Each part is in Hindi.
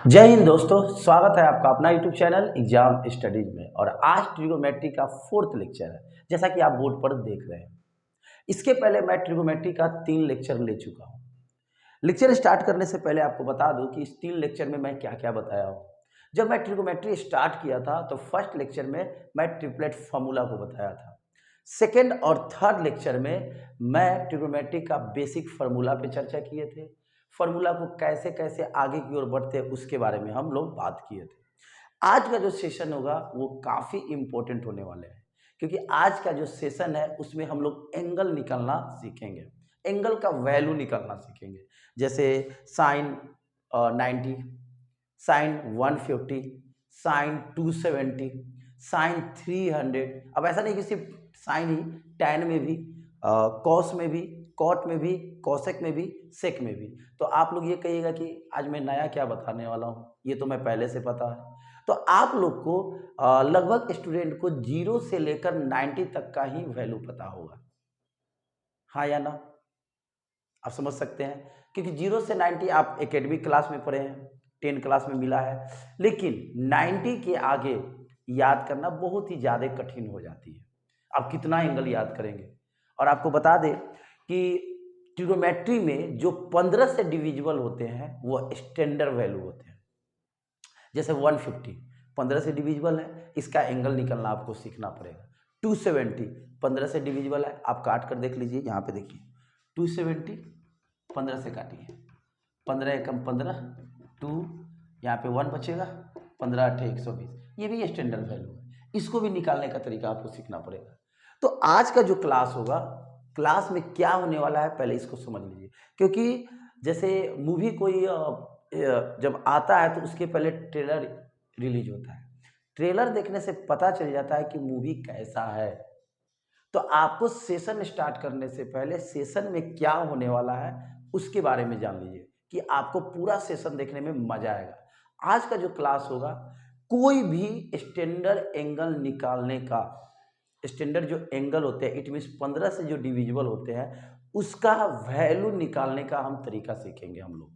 जय हिंद दोस्तों, स्वागत है आपका अपना यूट्यूब चैनल एग्जाम स्टडीज में। और आज ट्रिगोमेट्री का फोर्थ लेक्चर है, जैसा कि आप बोर्ड पर देख रहे हैं। इसके पहले मैं ट्रिगोमेट्री का 3 लेक्चर ले चुका हूं। लेक्चर स्टार्ट करने से पहले आपको बता दूं कि इस 3 लेक्चर में मैं क्या क्या बताया हूं। जब मैं ट्रिगोमेट्री स्टार्ट किया था तो फर्स्ट लेक्चर में मैं ट्रिपलेट फार्मूला को बताया था। सेकेंड और थर्ड लेक्चर में मैं ट्रिगोमेट्री का बेसिक फार्मूला पे चर्चा किए थे। फार्मूला को कैसे कैसे आगे की ओर बढ़ते हैं उसके बारे में हम लोग बात किए थे। आज का जो सेशन होगा वो काफ़ी इम्पोर्टेंट होने वाले हैं, क्योंकि आज का जो सेशन है उसमें हम लोग एंगल निकालना सीखेंगे। एंगल का वैल्यू निकालना सीखेंगे, जैसे साइन 90, साइन 150, साइन 270, साइन 300। अब ऐसा नहीं कि सिर्फ साइन ही, टैन में भी, कॉस में भी, कॉट में भी, कॉसेक में भी, सेक में भी। तो आप लोग ये कहिएगा कि आज मैं नया क्या बताने वाला हूँ, ये तो मैं पहले से पता है। तो आप लोग को लगभग स्टूडेंट को 0 से लेकर 90 तक का ही वैल्यू पता होगा, हाँ या ना? आप समझ सकते हैं, क्योंकि 0 से 90 आप एकेडमिक क्लास में पढ़े हैं, 10 क्लास में मिला है, लेकिन 90 के आगे याद करना बहुत ही ज़्यादा कठिन हो जाती है। आप कितना एंगल याद करेंगे? और आपको बता दें कि ट्रिग्नोमेट्री में जो 15 से डिविजिबल होते हैं वो स्टैंडर्ड वैल्यू होते हैं। जैसे 150 15 से डिविजिबल है, इसका एंगल निकलना आपको सीखना पड़ेगा। 270 15 से डिविजिबल है, आप काट कर देख लीजिए, यहाँ पे देखिए 270 15 से काटिए, 15 एकम 15, 2 यहाँ पे 1 बचेगा, 15 8 120। ये भी स्टैंडर्ड वैल्यू है, इसको भी निकालने का तरीका आपको सीखना पड़ेगा। तो आज का जो क्लास होगा, क्लास में क्या होने वाला है पहले इसको समझ लीजिए। क्योंकि जैसे मूवी कोई जब आता है तो उसके पहले ट्रेलर रिलीज होता है। ट्रेलर देखने से पता चल जाता है कि मूवी कैसा है। तो आपको सेशन स्टार्ट करने से पहले सेशन में क्या होने वाला है उसके बारे में जान लीजिए, कि आपको पूरा सेशन देखने में मजा आएगा। आज का जो क्लास होगा, कोई भी स्टैंडर्ड एंगल निकालने का, स्टैंडर्ड जो एंगल होते हैं, इट मीन्स 15 से जो डिविजिबल होते हैं, उसका वैल्यू निकालने का हम तरीका सीखेंगे हम लोग।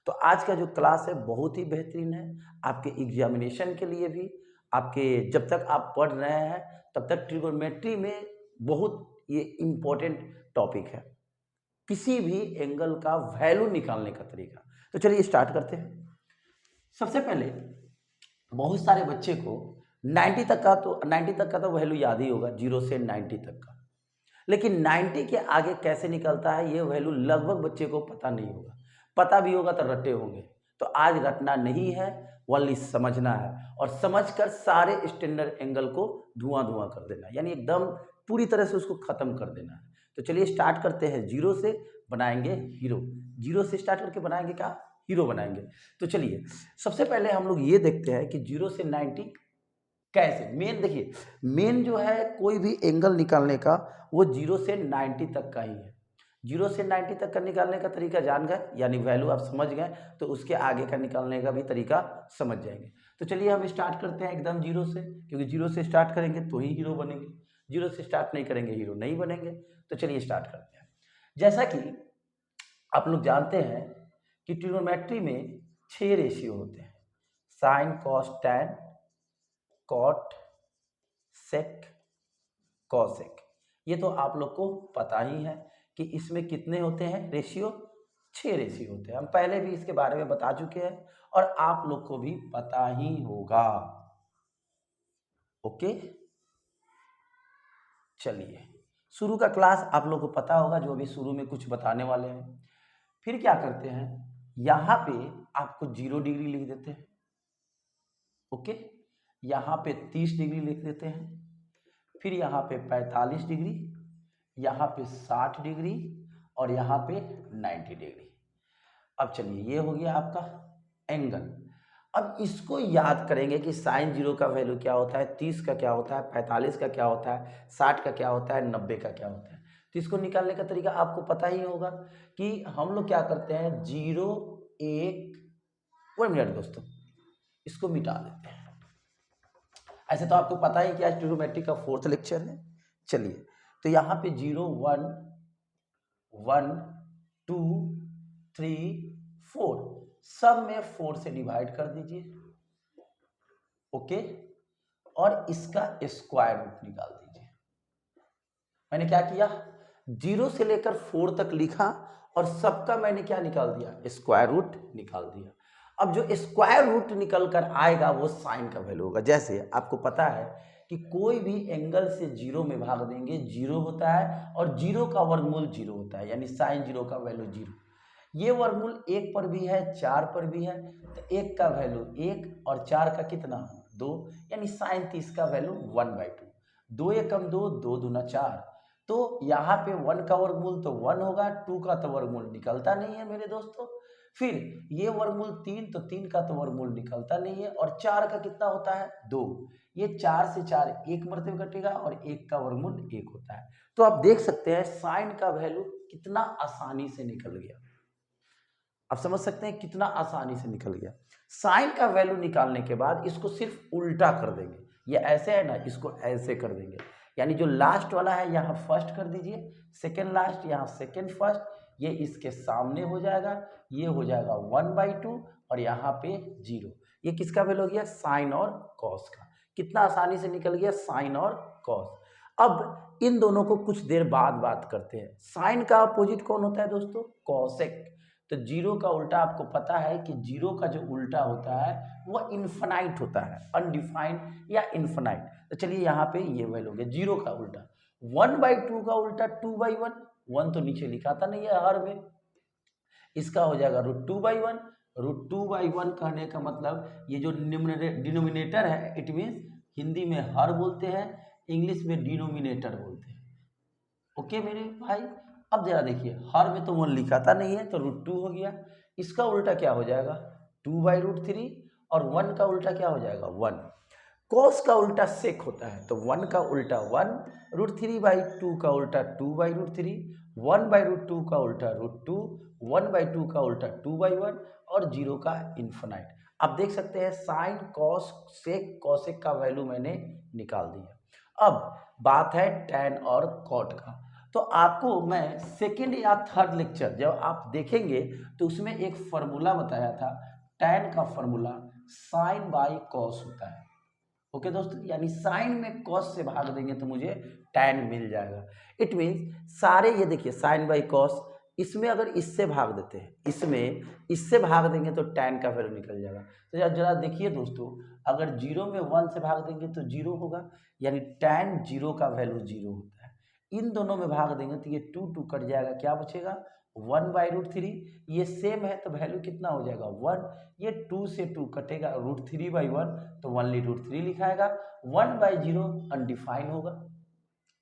तो आज का जो क्लास है बहुत ही बेहतरीन है, आपके एग्जामिनेशन के लिए भी, आपके जब तक आप पढ़ रहे हैं तब तक ट्रिगोनोमेट्री में बहुत ये इम्पोर्टेंट टॉपिक है, किसी भी एंगल का वैल्यू निकालने का तरीका। तो चलिए स्टार्ट करते हैं। सबसे पहले बहुत सारे बच्चे को 90 तक का तो वैल्यू याद ही होगा, 0 से 90 तक का। लेकिन 90 के आगे कैसे निकलता है ये वैल्यू लगभग बच्चे को पता नहीं होगा। पता भी होगा तो रटे होंगे। तो आज रटना नहीं है, ओनली समझना है, और समझकर सारे स्टैंडर्ड एंगल को धुआं धुआं कर देना है, यानी एकदम पूरी तरह से उसको खत्म कर देना है। तो चलिए स्टार्ट करते हैं। 0 से बनाएंगे हीरो, 0 से स्टार्ट करके बनाएंगे क्या? हीरो बनाएंगे। तो चलिए सबसे पहले हम लोग ये देखते हैं कि 0 से 90 कैसे। मेन देखिए, मेन जो है कोई भी एंगल निकालने का वो 0 से 90 तक का ही है। 0 से 90 तक का निकालने का तरीका जान गए, यानी वैल्यू आप समझ गए, तो उसके आगे का निकालने का भी तरीका समझ जाएंगे। तो चलिए हम स्टार्ट करते हैं एकदम 0 से, क्योंकि 0 से स्टार्ट करेंगे तो ही हीरो बनेंगे, 0 से स्टार्ट नहीं करेंगे हीरो नहीं बनेंगे। तो चलिए स्टार्ट करते हैं। जैसा कि आप लोग जानते हैं कि ट्रिग्नोमेट्री में 6 रेशियो होते हैं: साइन, कॉस, टैन, कॉट, सेक, कॉसेक। ये तो आप लोग को पता ही है कि इसमें कितने होते हैं रेशियो? 6 रेशियो होते हैं। हम पहले भी इसके बारे में बता चुके हैं और आप लोग को भी पता ही होगा। ओके, चलिए शुरू का क्लास आप लोग को पता होगा, जो अभी शुरू में कुछ बताने वाले हैं। फिर क्या करते हैं, यहाँ पे आपको 0 डिग्री लिख देते हैं। ओके, यहाँ पे 30 डिग्री लिख देते हैं, फिर यहाँ पे 45 डिग्री, यहाँ पे 60 डिग्री, और यहाँ पे 90 डिग्री। अब चलिए ये हो गया आपका एंगल। अब इसको याद करेंगे कि साइन 0 का वैल्यू क्या होता है, 30 का क्या होता है, 45 का क्या होता है, 60 का क्या होता है, 90 का क्या होता है। तो इसको निकालने का तरीका आपको पता ही होगा कि हम लोग क्या करते हैं, 0 1 1 मिनट दोस्तों, इसको मिटा देते हैं। ऐसे तो आपको पता ही कि आज ट्रिग्नोमेट्री का फोर्थ लेक्चर है। चलिए, तो यहाँ पे 0 1 1 2 3 4 सब में 4 से डिवाइड कर दीजिए, ओके, और इसका स्क्वायर रूट निकाल दीजिए। मैंने क्या किया, 0 से लेकर 4 तक लिखा और सबका मैंने क्या निकाल दिया, स्क्वायर रूट निकाल दिया। अब जो स्क्वायर रूट निकल कर आएगा वो साइन का वैल्यू होगा। जैसे आपको पता है कि कोई भी एंगल से 0 में भाग देंगे 0 होता है, और 0 का वर्गमूल 0 होता है, यानी साइन 0 का वैल्यू 0। ये वर्गमूल 1 पर भी है, 4 पर भी है, तो 1 का वैल्यू 1 और 4 का कितना 2, यानी साइन 30 का वैल्यू 1/2। 2 एकम 2, 2 दूना 4, तो यहाँ पे 1 का वर्गमूल तो 1 होगा, 2 का तो वर्गमूल निकलता नहीं है मेरे दोस्तों। फिर ये वर्गमूल 3, तो 3 का तो वर्गमूल निकलता नहीं है, और 4 का कितना होता है 2। ये 4 से 4 एक मरतबे कटेगा, और 1 का वर्गमूल 1 होता है। तो आप देख सकते हैं साइन का वैल्यू कितना आसानी से निकल गया। आप समझ सकते हैं कितना आसानी से निकल गया। साइन का वैल्यू निकालने के बाद इसको सिर्फ उल्टा कर देंगे, ये ऐसे है ना, इसको ऐसे कर देंगे, यानी जो लास्ट वाला है यहाँ फर्स्ट कर दीजिए, सेकेंड लास्ट यहाँ सेकेंड फर्स्ट, ये इसके सामने हो जाएगा, ये हो जाएगा 1/2, और यहाँ पे 0। ये किसका वैल्यू हो गया, साइन और कॉस का। कितना आसानी से निकल गया साइन और कॉस। अब इन दोनों को कुछ देर बाद बात करते हैं। साइन का अपोजिट कौन होता है दोस्तों, कॉसेक। तो 0 का उल्टा आपको पता है कि 0 का जो उल्टा होता है वो इन्फिनाइट होता है, अनडिफाइंड या इन्फिनाइट। तो चलिए यहाँ पे ये वैल्यू हो गया 0 का उल्टा। 1/2 का उल्टा 2/1, 1 तो नीचे लिखाता नहीं है हर में, इसका हो जाएगा √2/1। √2/1 कहने का मतलब ये जो डिनोमिनेटर है, इट मीन्स हिंदी में हर बोलते हैं, इंग्लिश में डिनोमिनेटर बोलते हैं, ओके मेरे भाई। अब जरा देखिए, हर में तो 1 लिखाता नहीं है, तो √2 हो गया। इसका उल्टा क्या हो जाएगा 2/√3, और 1 का उल्टा क्या हो जाएगा 1। कॉस का उल्टा सेक होता है, तो 1 का उल्टा 1, √3/2 का उल्टा 2/√3, 1/√2 का उल्टा √2, 1/2 का उल्टा 2/1, और 0 का इन्फिनाइट। आप देख सकते हैं साइन कॉस सेक कॉसेक का वैल्यू मैंने निकाल दिया। अब बात है टैन और कॉट का। तो आपको मैं सेकेंड या थर्ड लेक्चर जब आप देखेंगे तो उसमें एक फॉर्मूला बताया था, टैन का फॉर्मूला साइन बाई कॉस होता है, ओके दोस्तों, यानी साइन में कॉस से भाग देंगे तो मुझे टैन मिल जाएगा। इट मीन्स सारे, ये देखिए साइन बाई कॉस, इसमें अगर इससे भाग देते हैं, इसमें इससे भाग देंगे तो टैन का वैल्यू निकल जाएगा। तो जरा देखिए दोस्तों, अगर 0 में 1 से भाग देंगे तो 0 होगा, यानी टैन 0 का वैल्यू 0 होता है। इन दोनों में भाग देंगे तो ये 2 कट जाएगा, क्या बचेगा 1/√3। ये सेम है तो वैल्यू कितना हो जाएगा 1। ये 2 से 2 कटेगा, √3/1, तो 1/√3 लिखाएगा। 1/0 अनडिफाइन होगा।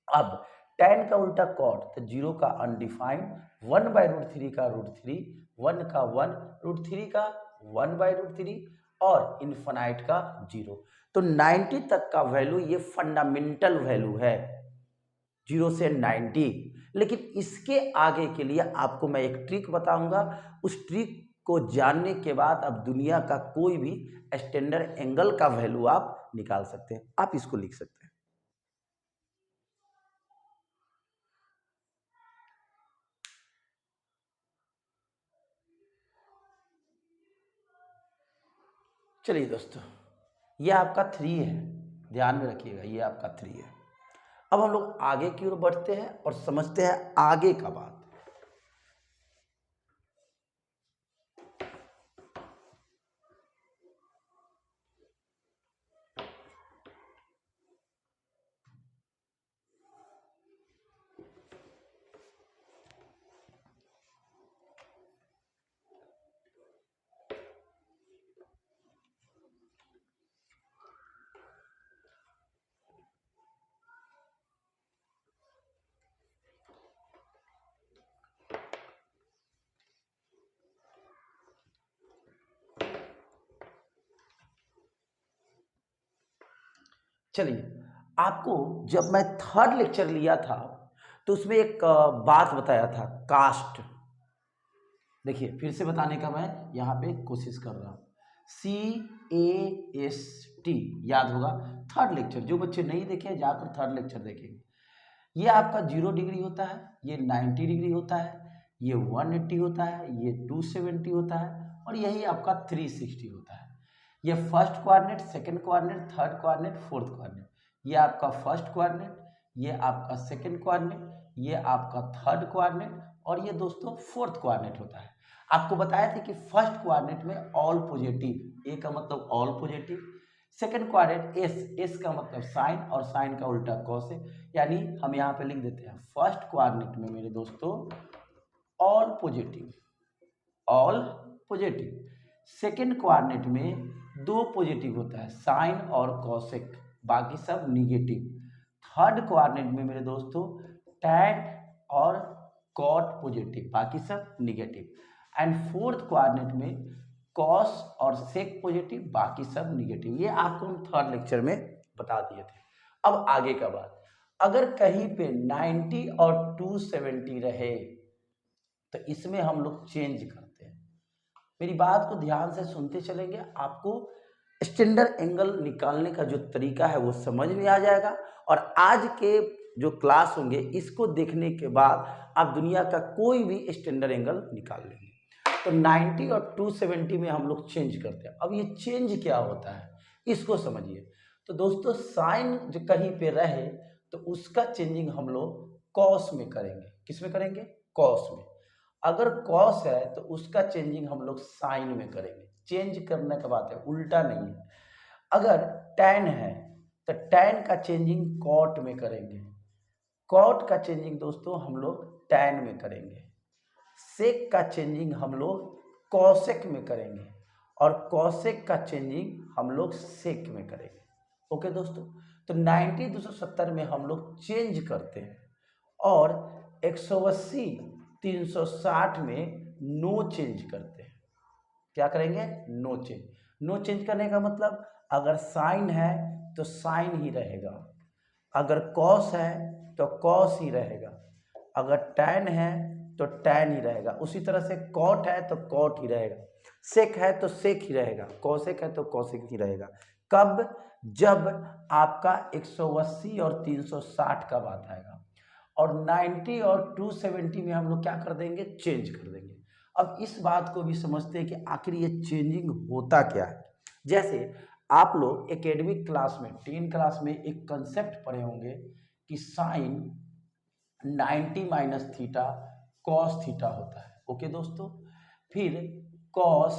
अब tan का उल्टा cot, तो 0 का अनडिफाइंड, 1/√3 का √3, 1 का 1, √3 का 1/√3, और इन्फिनाइट का 0। तो 90 तक का वैल्यू ये फंडामेंटल वैल्यू है, 0 से 90। लेकिन इसके आगे के लिए आपको मैं एक ट्रिक बताऊंगा, उस ट्रिक को जानने के बाद अब दुनिया का कोई भी स्टैंडर्ड एंगल का वैल्यू आप निकाल सकते हैं। आप इसको लिख सकते हैं। चलिए दोस्तों, ये आपका 3 है, ध्यान में रखिएगा, ये आपका 3 है। अब हम लोग आगे की ओर बढ़ते हैं और समझते हैं आगे का बात। चलिए, आपको जब मैं थर्ड लेक्चर लिया था तो उसमें एक बात बताया था, कास्ट। देखिए फिर से बताने का मैं यहाँ पे कोशिश कर रहा हूँ, CAST, याद होगा थर्ड लेक्चर। जो बच्चे नहीं देखे जाकर थर्ड लेक्चर देखेंगे। ये आपका 0 डिग्री होता है, ये 90 डिग्री होता है, ये 180 होता है, ये 270 होता है, और यही आपका 360 होता है। ये first quadrant, second quadrant, third quadrant, fourth quadrant, ये आपका फर्स्ट क्वाड्रेंट, ये आपका सेकंड क्वाड्रेंट, ये आपका थर्ड क्वाड्रेंट और ये दोस्तों फोर्थ क्वाड्रेंट होता है। आपको बताया था कि फर्स्ट क्वाड्रेंट में ऑल पॉजिटिव, ए का मतलब all positive, second quadrant S, S का मतलब साइन और साइन का उल्टा कॉस है, यानी हम यहाँ पे लिख देते हैं फर्स्ट क्वाड्रेंट में मेरे दोस्तों all positive, all positive. Second quadrant में दो पॉजिटिव होता है साइन और कॉसेक, बाकी सब निगेटिव। थर्ड क्वाड्रेंट में मेरे दोस्तों टैन और कॉट पॉजिटिव, बाकी सब निगेटिव। एंड फोर्थ क्वाड्रेंट में कॉस और सेक पॉजिटिव, बाकी सब निगेटिव। ये आपको हम थर्ड लेक्चर में बता दिए थे। अब आगे का बात, अगर कहीं पे 90 और 270 रहे तो इसमें हम लोग चेंज करते हैं। मेरी बात को ध्यान से सुनते चलेंगे, आपको स्टैंडर्ड एंगल निकालने का जो तरीका है वो समझ में आ जाएगा। और आज के जो क्लास होंगे इसको देखने के बाद आप दुनिया का कोई भी स्टैंडर्ड एंगल निकाल लेंगे। तो 90 और 270 में हम लोग चेंज करते हैं। अब ये चेंज क्या होता है इसको समझिए। तो दोस्तों साइन जो कहीं पे रहे तो उसका चेंजिंग हम लोग कॉस में करेंगे। किस में करेंगे? कॉस में। अगर कॉस है तो उसका चेंजिंग हम लोग साइन में करेंगे। चेंज करने का बात है, उल्टा नहीं है। अगर टैन है तो टैन का चेंजिंग कॉट में करेंगे। कॉट का चेंजिंग दोस्तों हम लोग टैन में करेंगे। सेक का चेंजिंग हम लोग कॉसेक में करेंगे और कॉसेक का चेंजिंग हम लोग सेक में करेंगे। ओके दोस्तों, तो 90 270 में हम लोग चेंज करते हैं और 180 360 में नो चेंज करते हैं। क्या करेंगे? No change. नो चेंज करने का मतलब अगर साइन है तो साइन ही रहेगा, अगर कॉस है तो कॉस ही रहेगा, अगर टैन है तो टैन ही रहेगा। उसी तरह से कॉट है तो कॉट ही रहेगा, सेक है तो सेक ही रहेगा, कॉसेक है तो कॉसेक ही रहेगा। कब? जब आपका 180 और 360 का बात आएगा। और 90 और 270 में हम लोग क्या कर देंगे? चेंज कर देंगे। अब इस बात को भी समझते हैं कि आखिर ये चेंजिंग होता क्या है। जैसे आप लोग एकेडमिक क्लास में 10 क्लास में एक कंसेप्ट पढ़े होंगे कि sine 90 minus theta cos theta होता है। ओके दोस्तों, फिर cos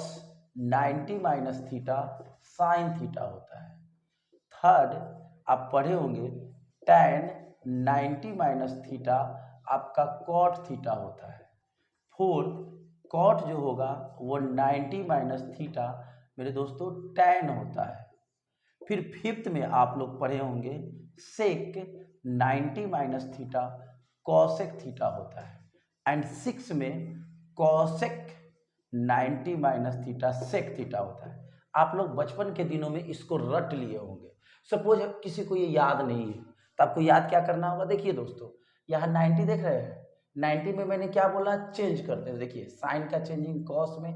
90 minus theta sine theta होता है। थर्ड आप पढ़े होंगे टैन 90 माइनस थीटा आपका कॉट थीटा होता है। फोर्थ कॉट जो होगा वो 90 माइनस थीटा मेरे दोस्तों टैन होता है। फिर फिफ्थ में आप लोग पढ़े होंगे sec 90 minus theta cosec theta होता है। एंड सिक्स में cosec 90 minus theta sec theta होता है। आप लोग बचपन के दिनों में इसको रट लिए होंगे। सपोज किसी को ये याद नहीं है तो आपको याद क्या करना होगा? देखिए दोस्तों, यहाँ 90 देख रहे हैं, 90 में मैंने क्या बोला? चेंज करते हैं। देखिए साइन का चेंजिंग कॉस में,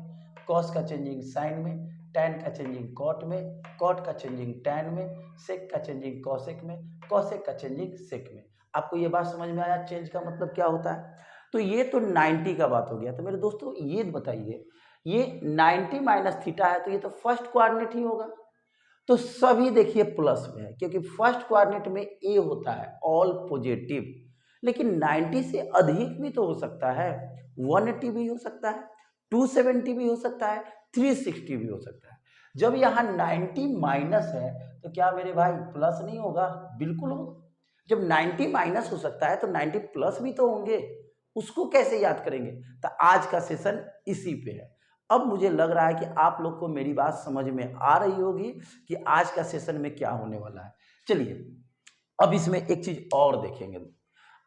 कॉस का चेंजिंग साइन में, टैन का चेंजिंग कॉट में, कॉट का चेंजिंग टैन में, सेक का चेंजिंग कॉसेक में, कॉसेक का चेंजिंग सेक में। आपको ये बात समझ में आया चेंज का मतलब क्या होता है? तो ये तो 90 का बात हो गया। तो मेरे दोस्तों ये बताइए, ये 90 माइनस थीटा है तो ये तो फर्स्ट क्वाड्रेंट ही होगा। तो सभी देखिए प्लस में है क्योंकि फर्स्ट क्वाड्रेंट में ए होता है ऑल पॉजिटिव। लेकिन 90 से अधिक भी तो हो सकता है, 180 भी हो सकता है, 270 भी हो सकता है, 360 भी हो सकता है। जब यहाँ 90 माइनस है तो क्या मेरे भाई प्लस नहीं होगा? बिल्कुल होगा। जब 90 माइनस हो सकता है तो 90 प्लस भी तो होंगे। उसको कैसे याद करेंगे? तो आज का सेशन इसी पे है। अब मुझे लग रहा है कि आप लोग को मेरी बात समझ में आ रही होगी कि आज का सेशन में क्या होने वाला है। चलिए अब इसमें एक चीज और देखेंगे।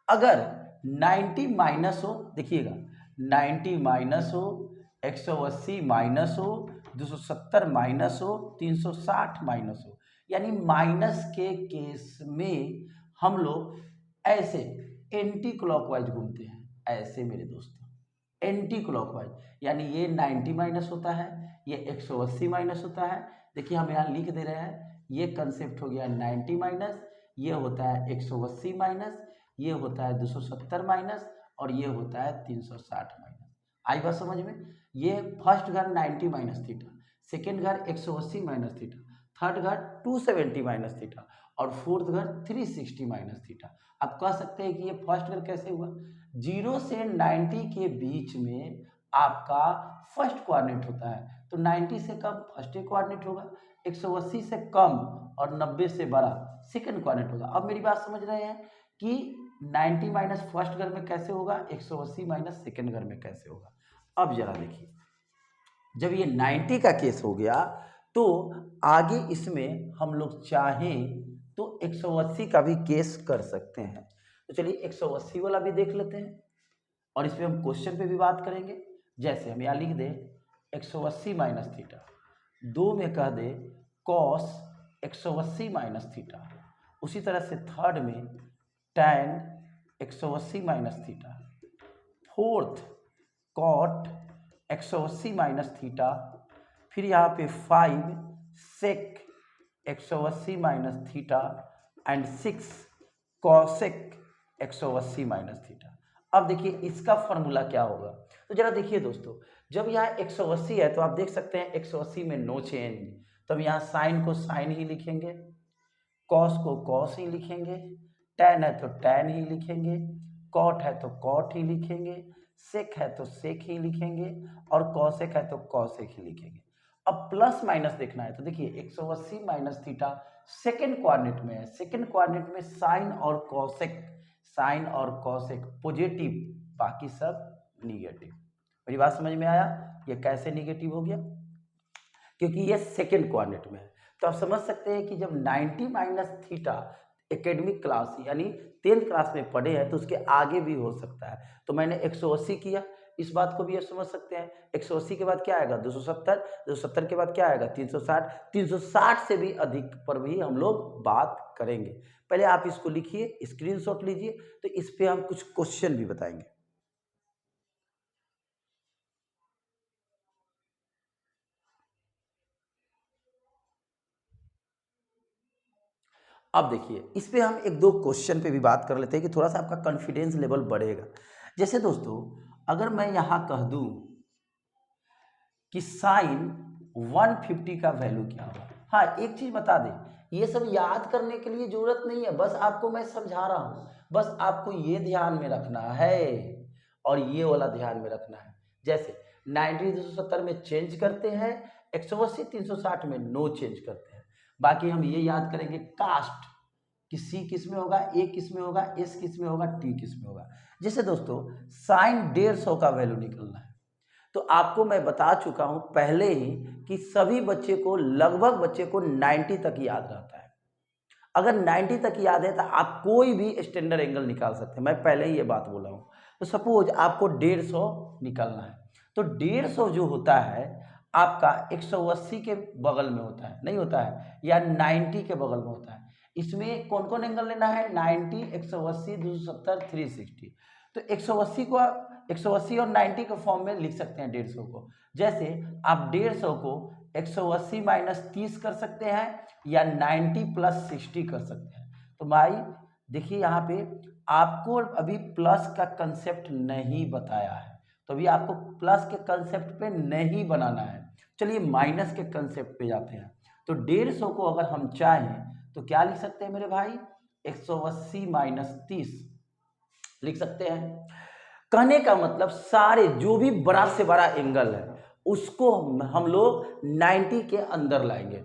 अगर 90 माइनस हो, देखिएगा 90 माइनस हो, 180 माइनस हो, 270 माइनस हो, 360 माइनस हो, यानी माइनस के केस में हम लोग ऐसे एंटी क्लॉकवाइज घूमते हैं। ऐसे मेरे दोस्तों एंटी क्लॉकवाइज, यानी ये 90 माइनस होता है, ये 180 माइनस होता है। देखिए हम यहाँ लिख दे रहे हैं, ये कंसेप्ट हो गया 90 माइनस, ये होता है 180 माइनस, ये होता है 270 माइनस और ये होता है 360 माइनस। आई बात समझ में? ये फर्स्ट घर 90 माइनस थीटा, सेकेंड घर 180 माइनस थीटा, थर्ड घर 270 माइनस थीटा और फोर्थ घर 360 माइनस थीटा। आप कह सकते हैं कि ये फर्स्ट घर कैसे हुआ, 0 से 90 के बीच में आपका फर्स्ट क्वाड्रेंट होता है, तो 90 से कम फर्स्ट क्वाड्रेंट होगा, 180 से कम और 90 से बड़ा सेकंड क्वाड्रेंट होगा। अब मेरी बात समझ रहे हैं कि 90 माइनस फर्स्ट घर में कैसे होगा, 180 माइनस सेकंड घर में कैसे होगा। अब जरा देखिए, जब ये 90 का केस हो गया तो आगे इसमें हम लोग चाहें तो 180 का भी केस कर सकते हैं। तो चलिए 180 वाला भी देख लेते हैं और इस पर हम क्वेश्चन पे भी बात करेंगे। जैसे हम यहाँ लिख दें 180 माइनस थीटा, 2 में कह दे कॉस 180 माइनस थीटा, उसी तरह से थर्ड में tan 180 minus theta, fourth cot 180 minus theta, फिर यहाँ पे 5 sec 180 minus theta and 6 cosec 180 minus theta. अब देखिए इसका फॉर्मूला क्या होगा, तो जरा देखिए दोस्तों, जब यहाँ 180 है तो आप देख सकते हैं 180 में नो चेंज, तब यहाँ साइन को साइन ही लिखेंगे, कॉस को कॉस ही लिखेंगे, टैन है तो टैन ही लिखेंगे, कॉट है तो कॉट ही लिखेंगे, सेक है तो सेक ही लिखेंगे और कॉसेक है तो कॉसेक ही लिखेंगे। अब प्लस माइनस देखना है तो देखिए 180 माइनस थीटा सेकेंड क्वाड्रेंट में है, सेकेंड क्वाड्रेंट में साइन और कॉसेक पॉजिटिव, बाकी सब निगेटिव। मेरी बात समझ में आया, ये कैसे निगेटिव हो गया, क्योंकि ये सेकेंड क्वाड्रेंट में है। तो आप समझ सकते हैं कि जब 90 माइनस थीटा एकेडमिक क्लास यानी 10th क्लास में पढ़े हैं तो उसके आगे भी हो सकता है। तो मैंने 180 किया, इस बात को भी आप समझ सकते हैं 180 के बाद क्या आएगा 270, 270 के बाद क्या आएगा 360, 360 से भी अधिक पर भी हम लोग बात करेंगे। पहले आप इसको लिखिए, स्क्रीनशॉट लीजिए, तो इस पे हम कुछ क्वेश्चन भी बताएंगे। अब देखिए इस पे हम एक दो क्वेश्चन पे भी बात कर लेते हैं कि थोड़ा सा आपका कॉन्फिडेंस लेवल बढ़ेगा। जैसे दोस्तों, अगर मैं यहाँ कह दूँ कि साइन 150 का वैल्यू क्या होगा। हाँ, एक चीज बता दें, ये सब याद करने के लिए जरूरत नहीं है, बस आपको मैं समझा रहा हूँ, बस आपको ये ध्यान में रखना है और ये वाला ध्यान में रखना है। जैसे 90 270 में चेंज करते हैं, 180 360 में नो चेंज करते हैं। बाकी हम ये याद करेंगे कास्ट कि सी किस में होगा, ए किस में होगा, एस किस में होगा, टी किस में होगा। जैसे दोस्तों साइन 150 का वैल्यू निकलना है, तो आपको मैं बता चुका हूं पहले ही कि सभी बच्चे को, लगभग बच्चे को 90 तक याद रहता है। अगर 90 तक याद है तो आप कोई भी स्टैंडर्ड एंगल निकाल सकते हैं, मैं पहले ही ये बात बोला हूं। तो सपोज आपको 150 निकालना है, तो 150 जो होता है आपका 180 के बगल में होता है, नहीं होता है, या 90 के बगल में होता है। इसमें कौन कौन एंगल लेना है, 90, 180, 270, 360। तो 180 को 180 और 90 के फॉर्म में लिख सकते हैं 150 को। जैसे आप 150 को 180 माइनस 30 कर सकते हैं या 90 प्लस 60 कर सकते हैं। तो भाई देखिए यहाँ पे आपको अभी प्लस का कंसेप्ट नहीं बताया है, तो अभी आपको प्लस के कंसेप्ट पे नहीं बनाना है। चलिए माइनस के कंसेप्ट पे जाते हैं। तो 150 को अगर हम चाहें तो क्या लिख सकते हैं मेरे भाई, 180 माइनस 30 लिख सकते हैं। कहने का मतलब सारे जो भी बड़ा से बड़ा एंगल है उसको हम लोग 90 के अंदर लाएंगे,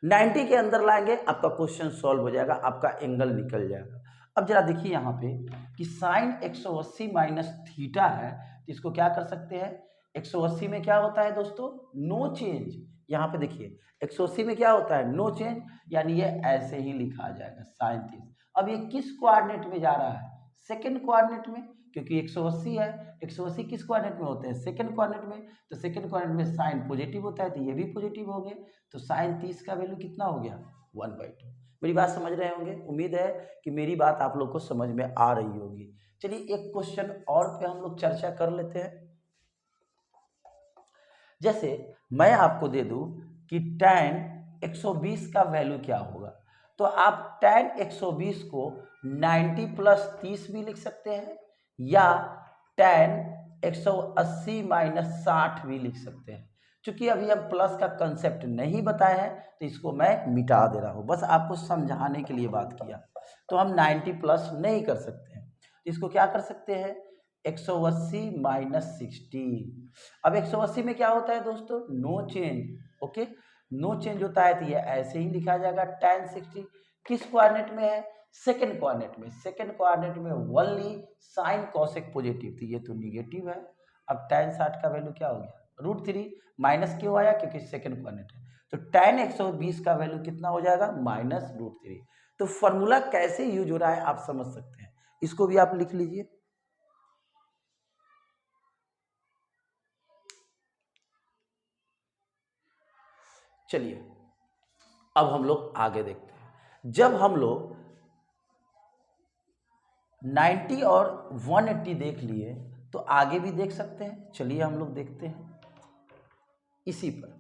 90 के अंदर लाएंगे, आपका क्वेश्चन सॉल्व हो जाएगा, आपका एंगल निकल जाएगा। अब जरा देखिए यहाँ पे कि साइन 180 माइनस थीटा है, तो इसको क्या कर सकते हैं, 180 में क्या होता है दोस्तों, नो चेंज। यहाँ पे देखिए 180 में क्या होता है, नो चेंज, यानी ये ऐसे ही लिखा जाएगा साइन 30। अब ये किस कोऑर्डिनेट में जा रहा है, सेकेंड कोऑर्डिनेट में, क्योंकि 180 है, 180 किस कोऑर्डिनेट में होते हैं, सेकेंड कोऑर्डिनेट में। तो सेकेंड कोऑर्डिनेट में साइन पॉजिटिव होता है, तो ये भी पॉजिटिव हो गए, तो साइन 30 का वैल्यू कितना हो गया, 1/2। मेरी बात समझ रहे होंगे, उम्मीद है कि मेरी बात आप लोग को समझ में आ रही होगी। चलिए एक क्वेश्चन और पे हम लोग चर्चा कर लेते हैं। जैसे मैं आपको दे दूं कि tan 120 का वैल्यू क्या होगा, तो आप tan 120 को 90 प्लस 30 भी लिख सकते हैं या tan 180 माइनस 60 भी लिख सकते हैं। चूंकि अभी हम प्लस का कंसेप्ट नहीं बताए हैं तो इसको मैं मिटा दे रहा हूँ, बस आपको समझाने के लिए बात किया। तो हम 90 प्लस नहीं कर सकते हैं, तो इसको क्या कर सकते हैं 180 माइनस 60। अब 180 में क्या होता है दोस्तों, no change. Okay, no change होता है तो ये ऐसे ही लिखा जाएगा tan 60। किस कोऑर्डिनेट में है, सेकंड कोऑर्डिनेट में। सेकंड कोऑर्डिनेट में ओनली साइन कॉसेक पॉजिटिव थी, ये तो निगेटिव है। अब tan 60 का वैल्यू क्या हो गया, √3। माइनस क्यों आया, क्योंकि सेकंड कोऑर्डिनेट है। तो tan 120 का वैल्यू कितना हो जाएगा, -√3। तो फॉर्मूला कैसे यूज हो रहा है आप समझ सकते हैं, इसको भी आप लिख लीजिए। चलिए अब हम लोग आगे देखते हैं। जब हम लोग 90 और 180 देख लिए तो आगे भी देख सकते हैं। चलिए हम लोग देखते हैं इसी पर।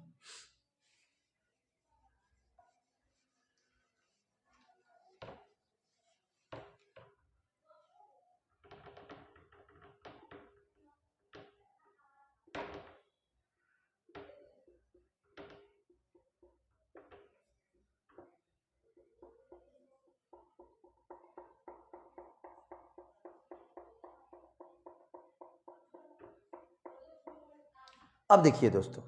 अब देखिए दोस्तों,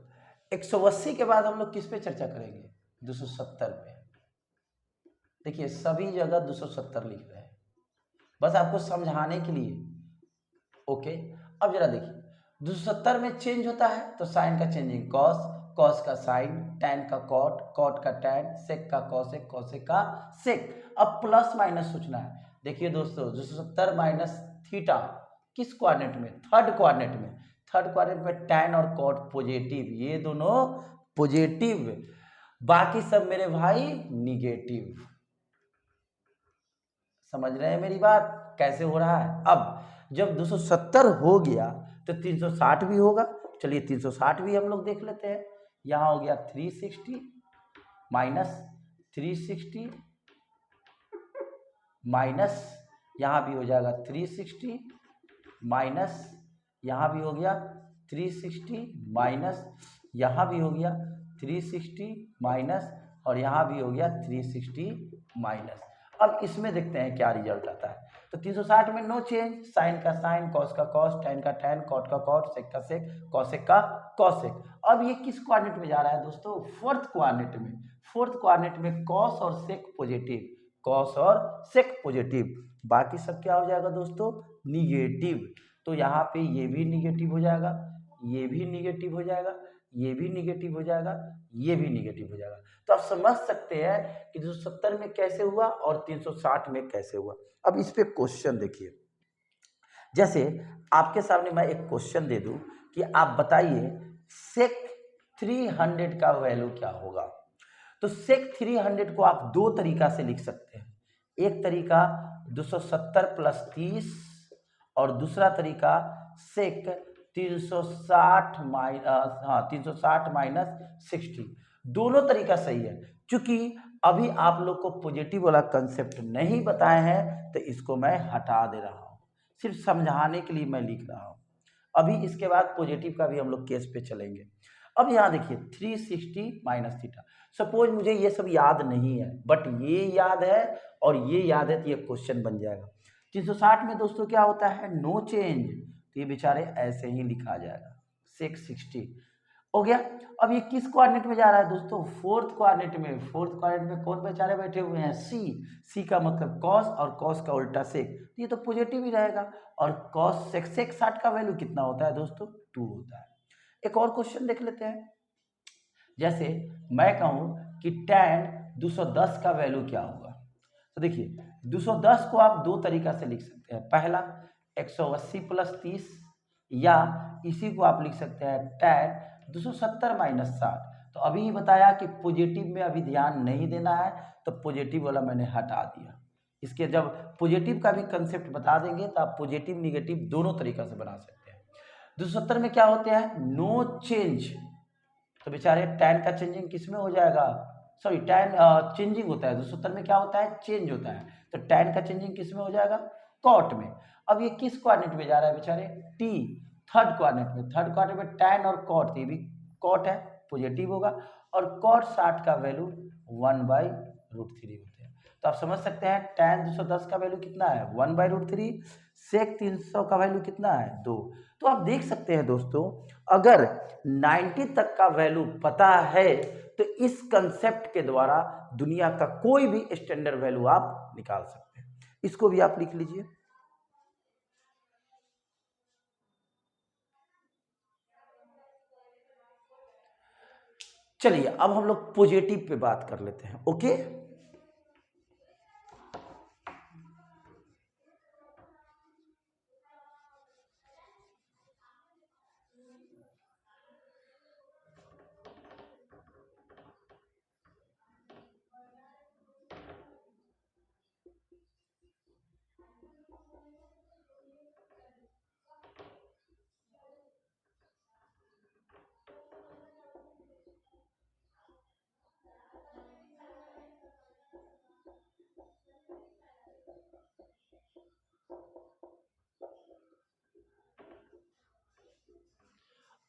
180 के बाद हम लोग किस पे चर्चा करेंगे, 270 पे। देखिए सभी जगह 270 लिख रहे हैं, बस आपको समझाने के लिए। ओके, अब जरा देखिए 270 में चेंज होता है तो साइन का चेंजिंग कॉस, कॉस का साइन, टैन का कॉट, कॉट का टैन, सेक का कॉसेक, कॉसेक का सेक। अब प्लस माइनस सोचना है। देखिए दोस्तों 270 माइनस थीटा किस कोऑर्डिनेट में, थर्ड कोऑर्डिनेट में। थर्ड कोऑर्डिनेट में टैन और कॉट पॉजिटिव, ये दोनों पॉजिटिव, बाकी सब मेरे भाई निगेटिव। समझ रहे हैं मेरी बात, कैसे हो रहा है। अब जब 270 हो गया तो 360 भी होगा। चलिए 360 भी हम लोग देख लेते हैं। यहाँ हो गया 360 माइनस 360 माइनस, यहाँ भी हो जाएगा 360 माइनस, यहाँ भी हो गया 360 माइनस, यहाँ भी हो गया 360 माइनस, और यहाँ भी हो गया 360 माइनस। अब इसमें देखते हैं क्या रिजल्ट आता है। तो 360 में नो चेंज, साइन का साइन, कॉस का कॉस, टैन का टैन, कॉट का कॉट, सेक का सेक, कॉसेक का कॉसेक। अब ये किस कोऑर्डिनेट में जा रहा है दोस्तों, फोर्थ कोऑर्डिनेट में। फोर्थ कोऑर्डिनेट में कॉस और सेक पॉजिटिव, कॉस और सेक पॉजिटिव, बाकी सब क्या हो जाएगा दोस्तों, निगेटिव। तो यहाँ पे ये भी निगेटिव हो जाएगा, ये भी निगेटिव हो जाएगा, ये भी निगेटिव हो जाएगा, ये भी निगेटिव हो जाएगा। तो आप समझ सकते हैं कि 270 में कैसे हुआ और 360 में कैसे हुआ। अब इस पे क्वेश्चन देखिए, जैसे आपके सामने मैं एक क्वेश्चन दे दूं कि आप बताइए सेक 300 का वैल्यू क्या होगा। तो सेक 300 को आप दो तरीका से लिख सकते हैं। एक तरीका 270 प्लस 30 और दूसरा तरीका सेक 360 माइनस 60। दोनों तरीका सही है। चूंकि अभी आप लोग को पॉजिटिव वाला कंसेप्ट नहीं बताए हैं तो इसको मैं हटा दे रहा हूँ, सिर्फ समझाने के लिए मैं लिख रहा हूँ। अभी इसके बाद पॉजिटिव का भी हम लोग केस पे चलेंगे। अब यहाँ देखिए 360 माइनस थीटा, सपोज मुझे ये सब याद नहीं है बट ये याद है और ये याद है तो ये क्वेश्चन बन जाएगा। 360 में दोस्तों क्या होता है, नो चेंज, तो ये बेचारे ऐसे ही लिखा जाएगा, सेक 60 हो गया। अब ये किस कोऑर्डिनेट में जा रहा है दोस्तों, फोर्थ कोऑर्डिनेट में। फोर्थ कोऑर्डिनेट में कौन बेचारे बैठे हुए हैं, सी। सी का मतलब कॉस और कॉस का उल्टा सेक, ये तो पॉजिटिव ही रहेगा। और कॉस सेक 60 का वैल्यू कितना होता है दोस्तों, 2 होता है। एक और क्वेश्चन देख लेते हैं। जैसे मैं कहूं कि tan 210 का वैल्यू क्या होगा। तो देखिए 210 को आप दो तरीका से लिख सकते हैं। पहला 180 प्लस 30, या इसी को आप लिख सकते हैं tan 270 माइनस 60। तो अभी ही बताया कि पॉजिटिव में अभी ध्यान नहीं देना है, तो पॉजिटिव वाला मैंने हटा दिया। इसके जब पॉजिटिव का भी कंसेप्ट बता देंगे तो आप पॉजिटिव निगेटिव दोनों तरीका से बना सकते हैं। 270 में क्या होते हैं, नो चेंज, तो बेचारे टैन का चेंजिंग किस में हो जाएगा, सॉरी टैन चेंजिंग होता है 270 में, क्या होता है, चेंज होता है। तो टैन का चेंजिंग किस में हो जाएगा, कॉट में। अब ये किस कोऑर्डिनेट में जा रहा है बेचारे, टी, थर्ड क्वाड्रेंट में tan और cot, ये भी cot है, पॉजिटिव होगा, और cot 60 का वैल्यू 1/√3 होते हैं। तो आप समझ सकते हैं tan 210 का वैल्यू कितना है 1/√3, sec 300 का वैल्यू कितना है 2। तो आप देख सकते हैं दोस्तों, अगर 90 तक का वैल्यू पता है तो इस कंसेप्ट के द्वारा दुनिया का कोई भी स्टैंडर्ड वैल्यू आप निकाल सकते हैं। इसको भी आप लिख लीजिए। चलिए अब हम लोग पॉजिटिव पे बात कर लेते हैं। ओके,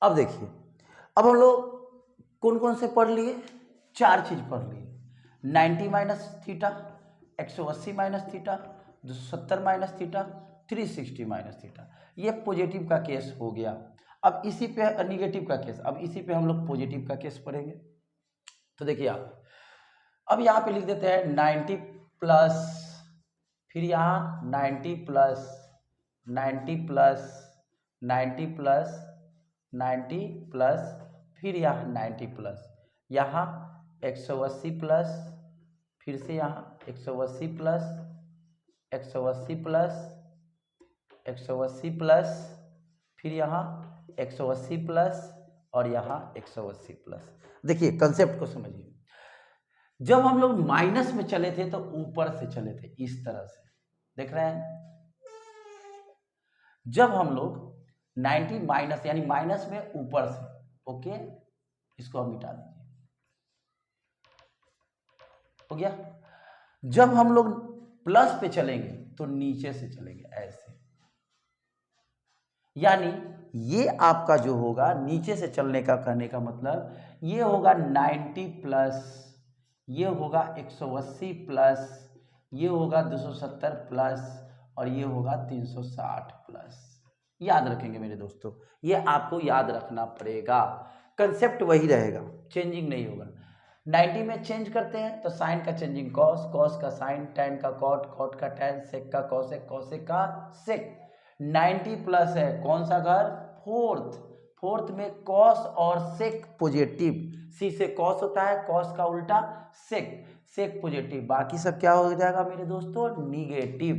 अब देखिए, अब हम लोग कौन कौन से पढ़ लिए, 4 चीज पढ़ लिए। 90 minus theta, 180 minus theta, 270 minus theta, 360 minus theta, ये पॉजिटिव का केस हो गया। अब इसी पे निगेटिव का केस, अब इसी पे हम लोग पॉजिटिव का केस पढ़ेंगे। तो देखिए आप, अब यहाँ पे लिख देते हैं 90 प्लस, फिर यहाँ 90 प्लस 90 प्लस 90 प्लस 90 प्लस, फिर यहाँ 90 प्लस, यहाँ 180 प्लस, फिर से यहाँ 180 प्लस 180 प्लस 180 प्लस, फिर यहाँ 180 प्लस और यहाँ 180 प्लस। देखिए कंसेप्ट को समझिए, जब हम लोग माइनस में चले थे तो ऊपर से चले थे, इस तरह से देख रहे हैं। जब हम लोग 90 माइनस यानी माइनस में ऊपर से, ओके, इसको हम मिटा दीजिए, हो गया। जब हम लोग प्लस पे चलेंगे तो नीचे से चलेंगे ऐसे, यानी ये आपका जो होगा नीचे से चलने का कहने का मतलब ये होगा 90 प्लस, ये होगा 180 प्लस, ये होगा 270 प्लस और ये होगा 360 प्लस। याद रखेंगे मेरे दोस्तों, ये आपको याद रखना पड़ेगा, कंसेप्ट वही रहेगा, चेंजिंग नहीं होगा। 90 में चेंज करते हैं तो साइन का चेंजिंग कॉस, कॉस का साइन, टैन का कॉट, कॉट का टैन, सेक का कॉसेक, कॉसेक का सेक। 90 प्लस है कौन सा घर, फोर्थ, फोर्थ में कॉस और सेक पॉजिटिव, सी से कॉस होता है, कॉस का उल्टा सेक, सेक पॉजिटिव, बाकी सब क्या हो जाएगा मेरे दोस्तों निगेटिव।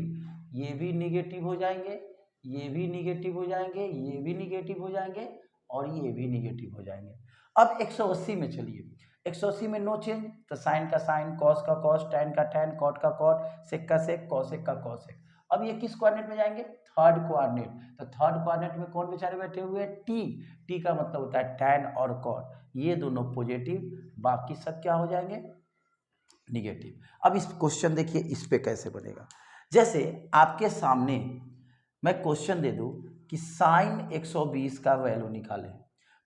ये भी निगेटिव हो जाएंगे, ये भी निगेटिव हो जाएंगे, ये भी निगेटिव हो जाएंगे और ये भी निगेटिव हो जाएंगे। अब 180 में चलिए, 180 में नो चेंज, तो साइन का साइन, कॉस का कॉस, टैन का टैन, कॉट का कॉट, सेक का सेक, कॉसेक का कॉसेक। अब ये किस कोऑर्डिनेट में जाएंगे, थर्ड कोऑर्डिनेट। तो थर्ड कोऑर्डिनेट में कौन बेचारे बैठे हुए हैं, टी, टी का मतलब होता है टैन और कॉट, ये दोनों पॉजिटिव, बाकी सब क्या हो जाएंगे निगेटिव। अब इस क्वेश्चन देखिए इस पे कैसे बनेगा, जैसे आपके सामने मैं क्वेश्चन दे दूं कि साइन 120 का वैल्यू निकालें,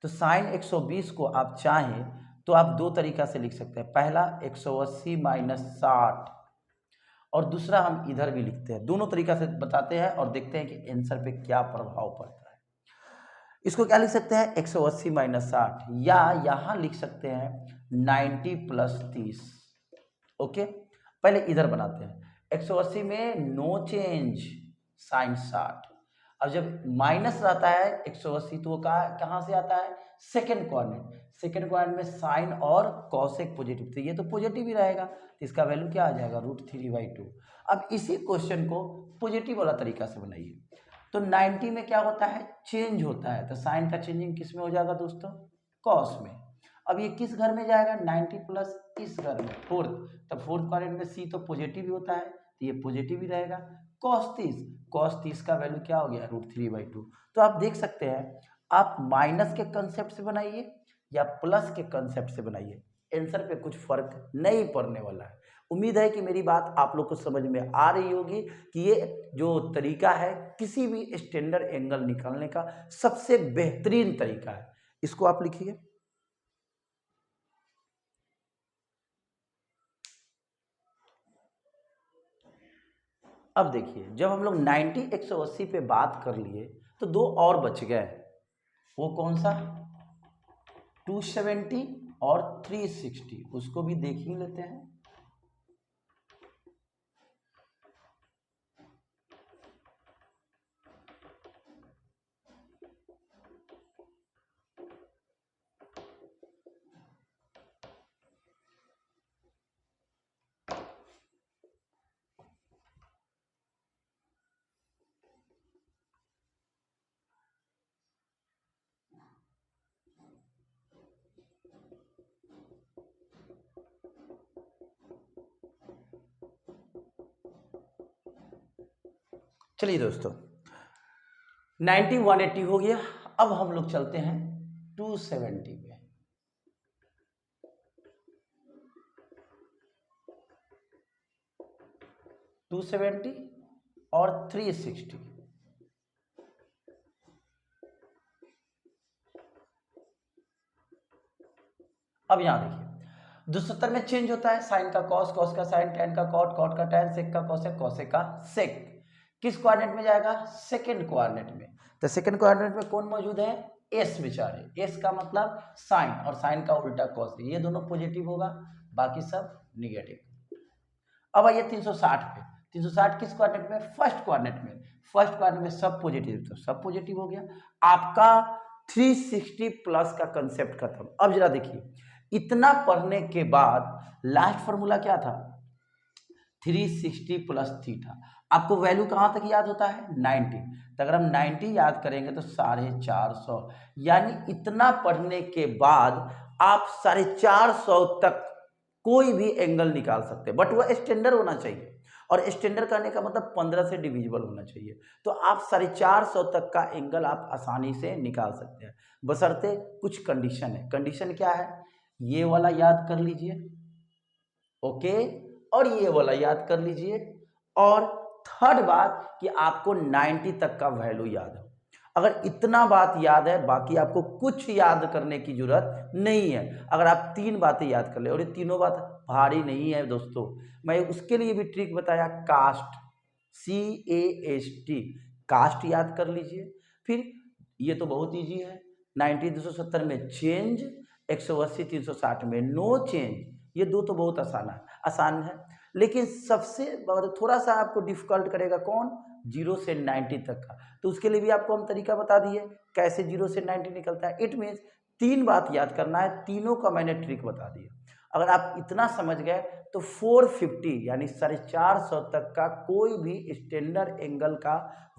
तो साइन 120 को आप चाहें तो आप दो तरीका से लिख सकते हैं, पहला 180 माइनस 60 और दूसरा हम इधर भी लिखते हैं, दोनों तरीका से बताते हैं और देखते हैं कि आंसर पे क्या प्रभाव पड़ता है। इसको क्या लिख सकते हैं 180 माइनस 60, या यहाँ लिख सकते हैं 90 प्लस 30। ओके, पहले इधर बनाते हैं, 180 में नो चेंज साइन 60, अब जब माइनस रहता है 180 तो वो कहाँ से आता है सेकेंड क्वाड्रेंट, सेकेंड क्वाड्रेंट में साइन और कॉसेक पॉजिटिव, तो ये तो पॉजिटिव ही रहेगा, तो इसका वैल्यू क्या आ जाएगा √3/2। अब इसी क्वेश्चन को पॉजिटिव वाला तरीका से बनाइए, तो 90 में क्या होता है चेंज होता है, तो साइन का चेंजिंग किस में हो जाएगा दोस्तों कॉस में। अब ये किस घर में जाएगा 90 प्लस इस घर में फोर्थ, तो फोर्थ क्वाड्रेंट में सी तो पॉजिटिव ही होता है, तो ये पॉजिटिव ही रहेगा। cos 30 का वैल्यू क्या हो गया √3/2। तो आप देख सकते हैं, आप माइनस के कंसेप्ट से बनाइए या प्लस के कंसेप्ट से बनाइए, आंसर पे कुछ फर्क नहीं पड़ने वाला है, उम्मीद है कि मेरी बात आप लोग को समझ में आ रही होगी कि ये जो तरीका है किसी भी स्टैंडर्ड एंगल निकालने का सबसे बेहतरीन तरीका है। इसको आप लिखिए। अब देखिए, जब हम लोग 90 180 पे बात कर लिए तो दो और बच गए। वो कौन सा? 270 और 360, उसको भी देख ही लेते हैं। चलिए दोस्तों, 90 180 हो गया। अब हम लोग चलते हैं 270 पे। 270 और 360। अब यहां देखिए, 270 में चेंज होता है, साइन का कॉस, कॉस का साइन, टैन का कॉट, कॉट का टैन, सेक का कॉसेक, कॉसेक का सेक। किस कोऑर्डिनेट में जाएगा? सेकंड कोऑर्डिनेट में। तो सेकंड कोऑर्डिनेट में कौन मौजूद है? एस बेचारे। एस का मतलब साइन, और साइन का उल्टा कॉस। ये दोनों पॉजिटिव होगा, बाकी सब निगेटिव। अब आइए 360 पे। 360 किस कोऑर्डिनेट में? फर्स्ट कोऑर्डिनेट में। फर्स्ट कोऑर्डिनेट में सब पॉजिटिव, तो सब पॉजिटिव हो गया। आपका 360 प्लस का कंसेप्ट खत्म। अब जरा देखिए, इतना पढ़ने के बाद लास्ट फॉर्मूला क्या था? 360 प्लस थीटा। आपको वैल्यू कहां तक याद होता है? 90। तो अगर हम 90 याद करेंगे तो 450, यानी इतना पढ़ने के बाद आप 450 तक कोई भी एंगल निकाल सकते हैं, बट वह स्टैंडर्ड होना चाहिए। और स्टैंडर्ड करने का मतलब 15 से डिविजिबल होना चाहिए। तो आप 450 तक का एंगल आप आसानी से निकाल सकते हैं, बशर्ते कुछ कंडीशन है। कंडीशन क्या है? ये वाला याद कर लीजिए, ओके, और ये वाला याद कर लीजिए। और थर्ड बात कि आपको 90 तक का वैल्यू याद हो। अगर इतना बात याद है, बाकी आपको कुछ याद करने की जरूरत नहीं है। अगर आप तीन बातें याद कर ले, और ये तीनों बात भारी नहीं है दोस्तों, मैं उसके लिए भी ट्रिक बताया, कास्ट, CAST, कास्ट याद कर लीजिए। फिर ये तो बहुत इजी है, 90 270 में चेंज, 180 360 में नो चेंज। ये दो तो बहुत आसान है। लेकिन सबसे थोड़ा सा आपको डिफिकल्ट करेगा कौन? 0 से 90 तक का। तो उसके लिए भी आपको हम तरीका बता दिए कैसे 0 से 90 निकलता है। इट मीन्स तीन बात याद करना है, तीनों का मैंने ट्रिक बता दिया। अगर आप इतना समझ गए तो 450 यानी 450 तक का कोई भी स्टैंडर्ड एंगल का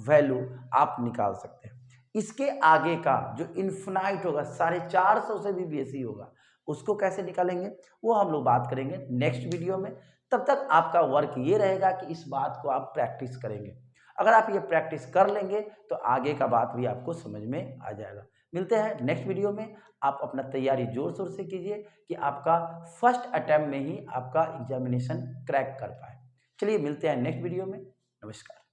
वैल्यू आप निकाल सकते हैं। इसके आगे का जो इन्फिनाइट होगा, 450 से भी बेसी होगा, उसको कैसे निकालेंगे वो हम लोग बात करेंगे नेक्स्ट वीडियो में। तब तक आपका वर्क ये रहेगा कि इस बात को आप प्रैक्टिस करेंगे। अगर आप ये प्रैक्टिस कर लेंगे तो आगे का बात भी आपको समझ में आ जाएगा। मिलते हैं नेक्स्ट वीडियो में। आप अपना तैयारी जोर शोर से कीजिए कि आपका फर्स्ट अटेम्प्ट में ही आपका एग्जामिनेशन क्रैक कर पाए। चलिए मिलते हैं नेक्स्ट वीडियो में। नमस्कार।